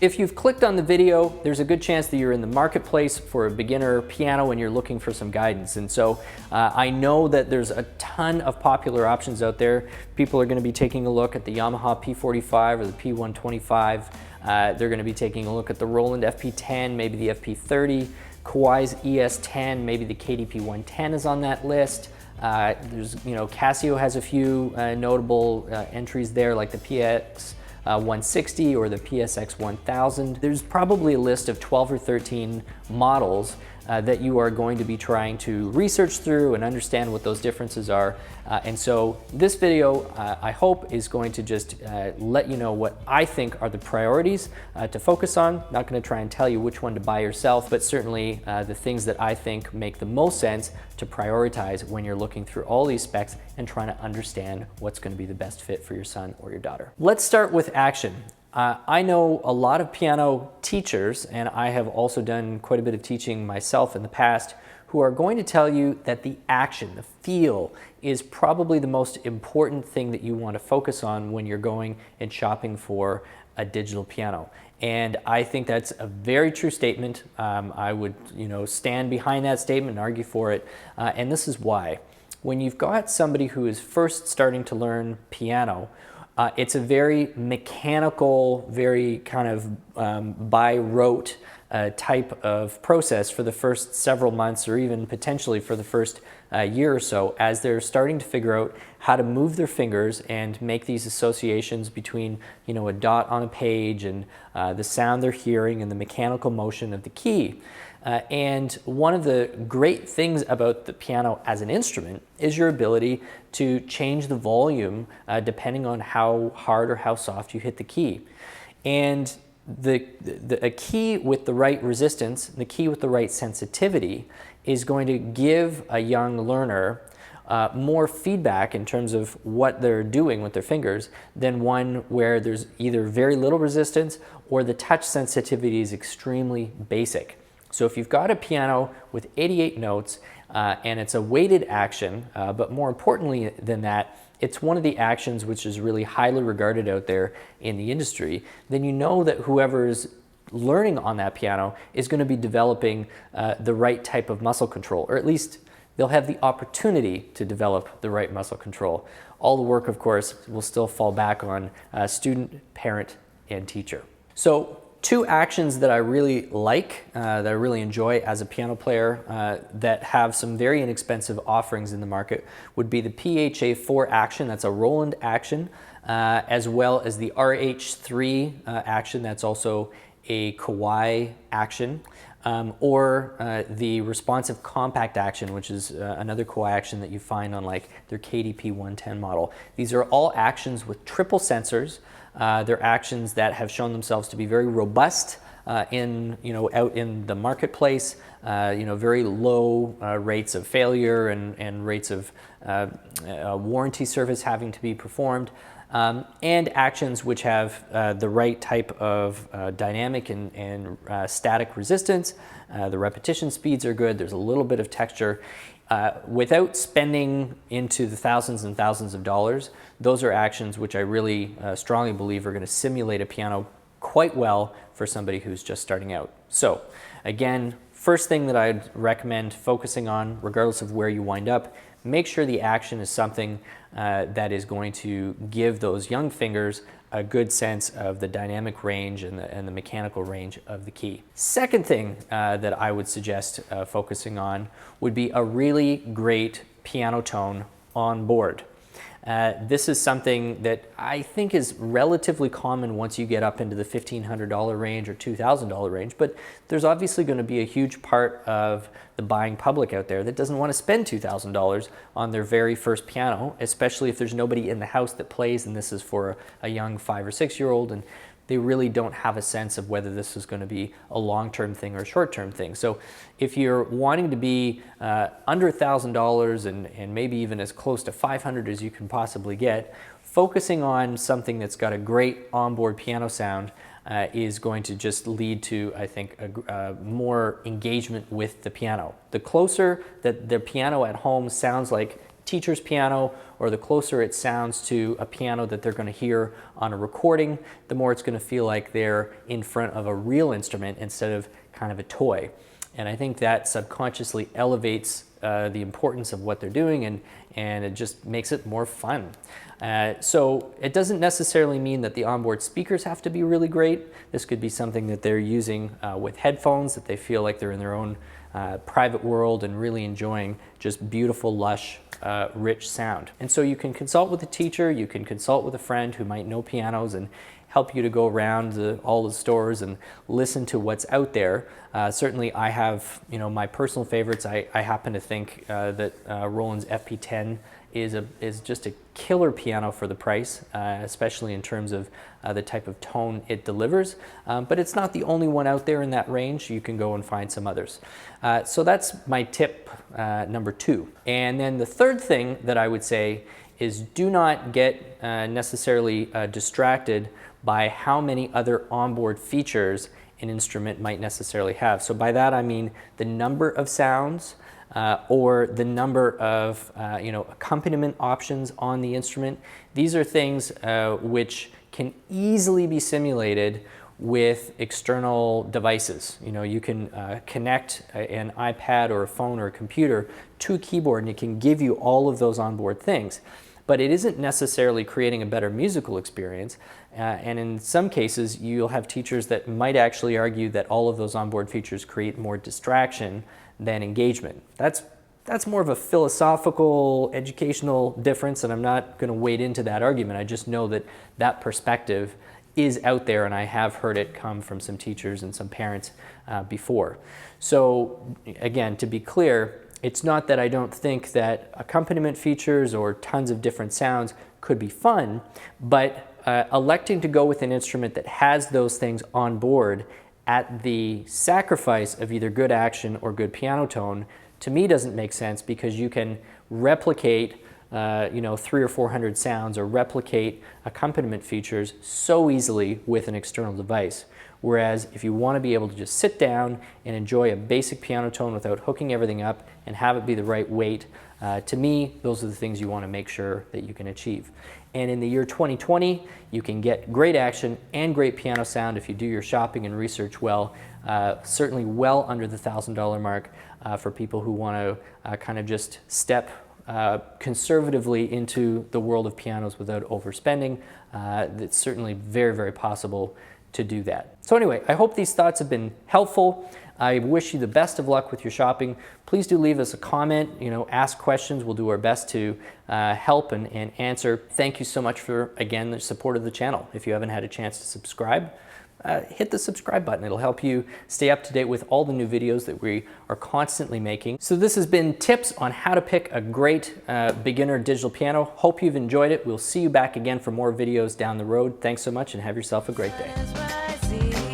If you've clicked on the video, there's a good chance that you're in the marketplace for a beginner piano and you're looking for some guidance. And so I know that there's a ton of popular options out there. People are going to be taking a look at the Yamaha P45 or the P125. They're going to be taking a look at the Roland FP10, maybe the FP30, Kawai's ES10, maybe the KDP 110 is on that list. Casio has a few notable entries there, like the PX 160 or the PSX 1000. There's probably a list of 12 or 13 models that you are going to be trying to research through and understand what those differences are. And so this video, I hope, is going to just let you know what I think are the priorities to focus on. Not going to try and tell you which one to buy yourself, but certainly the things that I think make the most sense to prioritize when you're looking through all these specs and trying to understand what's going to be the best fit for your son or your daughter. Let's start with action. I know a lot of piano teachers, and I have also done quite a bit of teaching myself in the past, who are going to tell you that the action, the feel, is probably the most important thing that you want to focus on when you're going and shopping for a digital piano. And I think that's a very true statement. I would, stand behind that statement and argue for it. And this is why. When you've got somebody who is first starting to learn piano, it's a very mechanical, very kind of by rote type of process for the first several months, or even potentially for the first year or so, as they're starting to figure out how to move their fingers and make these associations between, a dot on a page and the sound they're hearing and the mechanical motion of the key. And one of the great things about the piano as an instrument is your ability to change the volume depending on how hard or how soft you hit the key. And a key with the right resistance, the key with the right sensitivity, is going to give a young learner more feedback in terms of what they're doing with their fingers than one where there's either very little resistance or the touch sensitivity is extremely basic. So if you've got a piano with 88 notes and it's a weighted action, but more importantly than that, it's one of the actions which is really highly regarded out there in the industry, then you know that whoever's learning on that piano is going to be developing the right type of muscle control, or at least they'll have the opportunity to develop the right muscle control. All the work, of course, will still fall back on student, parent, and teacher. So two actions that I really like, that I really enjoy as a piano player, that have some very inexpensive offerings in the market would be the PHA4 action, that's a Roland action, as well as the RH3 action, that's also a Kawai action, or the responsive compact action, which is another Kawai action that you find on like their KDP 110 model. These are all actions with triple sensors. They're actions that have shown themselves to be very robust out in the marketplace. Very low rates of failure and rates of warranty service having to be performed. And actions which have the right type of dynamic and static resistance. The repetition speeds are good. There's a little bit of texture. Without spending into the thousands and thousands of dollars, those are actions which I really strongly believe are going to simulate a piano quite well for somebody who's just starting out. So again, first thing that I'd recommend focusing on, regardless of where you wind up, make sure the action is something that is going to give those young fingers a good sense of the dynamic range and the mechanical range of the key. Second thing that I would suggest focusing on would be a really great piano tone on board. This is something that I think is relatively common once you get up into the $1,500 range or $2,000 range, but there's obviously going to be a huge part of the buying public out there that doesn't want to spend $2,000 on their very first piano, especially if there's nobody in the house that plays and this is for a young 5 or 6 year old and they really don't have a sense of whether this is going to be a long-term thing or a short-term thing. So if you're wanting to be under $1,000 and maybe even as close to $500 as you can possibly get, focusing on something that's got a great onboard piano sound is going to just lead to, I think, more engagement with the piano. The closer that the piano at home sounds like teacher's piano or the closer it sounds to a piano that they're going to hear on a recording, the more it's going to feel like they're in front of a real instrument instead of kind of a toy. And I think that subconsciously elevates the importance of what they're doing, and it just makes it more fun. So it doesn't necessarily mean that the onboard speakers have to be really great. This could be something that they're using with headphones, that they feel like they're in their own private world and really enjoying just beautiful, lush, rich sound. And so you can consult with a teacher, you can consult with a friend who might know pianos and help you to go around all the stores and listen to what's out there. Certainly I have, my personal favorites. I happen to think that Roland's FP10 is just a killer piano for the price, especially in terms of the type of tone it delivers. But it's not the only one out there in that range. You can go and find some others. So that's my tip number 2. And then the third thing that I would say is do not get necessarily distracted by how many other onboard features an instrument might necessarily have. So by that I mean the number of sounds or the number of accompaniment options on the instrument. These are things which can easily be simulated with external devices. You can connect an iPad or a phone or a computer to a keyboard and it can give you all of those onboard things. But it isn't necessarily creating a better musical experience. And in some cases, you'll have teachers that might actually argue that all of those onboard features create more distraction than engagement. That's more of a philosophical, educational difference, and I'm not going to wade into that argument. I just know that that perspective is out there, and I have heard it come from some teachers and some parents before. So again, to be clear, it's not that I don't think that accompaniment features or tons of different sounds could be fun, but electing to go with an instrument that has those things on board at the sacrifice of either good action or good piano tone, to me doesn't make sense, because you can replicate 300 or 400 sounds or replicate accompaniment features so easily with an external device. Whereas if you want to be able to just sit down and enjoy a basic piano tone without hooking everything up and have it be the right weight, to me, those are the things you want to make sure that you can achieve. And in the year 2020, you can get great action and great piano sound if you do your shopping and research well, certainly well under the $1,000 mark for people who want to kind of just step conservatively into the world of pianos without overspending. It's certainly very, very possible to do that. So anyway, I hope these thoughts have been helpful. I wish you the best of luck with your shopping. Please do leave us a comment, ask questions. We'll do our best to help and answer. Thank you so much for, again, the support of the channel. If you haven't had a chance to subscribe, hit the subscribe button. It'll help you stay up to date with all the new videos that we are constantly making. So this has been tips on how to pick a great beginner digital piano. Hope you've enjoyed it. We'll see you back again for more videos down the road. Thanks so much and have yourself a great day.